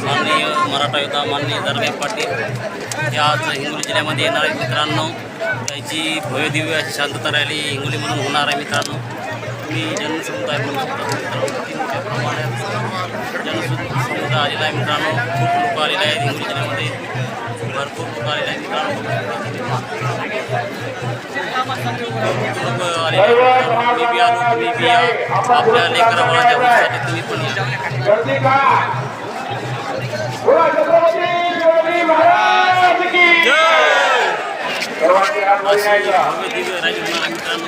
माननीय मराठा योद्धा माननीय दर्गे पाटील हे आज हिंगोली जिल्ह्यामध्ये येणार आहेत मित्रांनो. त्याची भव्यदिव्य अशी शांतता रॅली हिंगोलीमधून होणार आहे मित्रांनो. तुम्ही जनसमुदाय म्हणू शकता मोठ्या प्रमाणात जनसमुदाय आलेला आहे मित्रांनो. खूप लोक आलेले आहेत हिंगोली जिल्ह्यामध्ये, भरपूर लोक आलेले आहेत मित्रांनो. लोक आलेले मी बी आलो, तुम्ही बी या. आपल्या लेकरा बाळाच्या भविष्यासाठी तुम्ही पण या. अशी भव्य दिव्य रॅली होणार आहे मित्रांनो.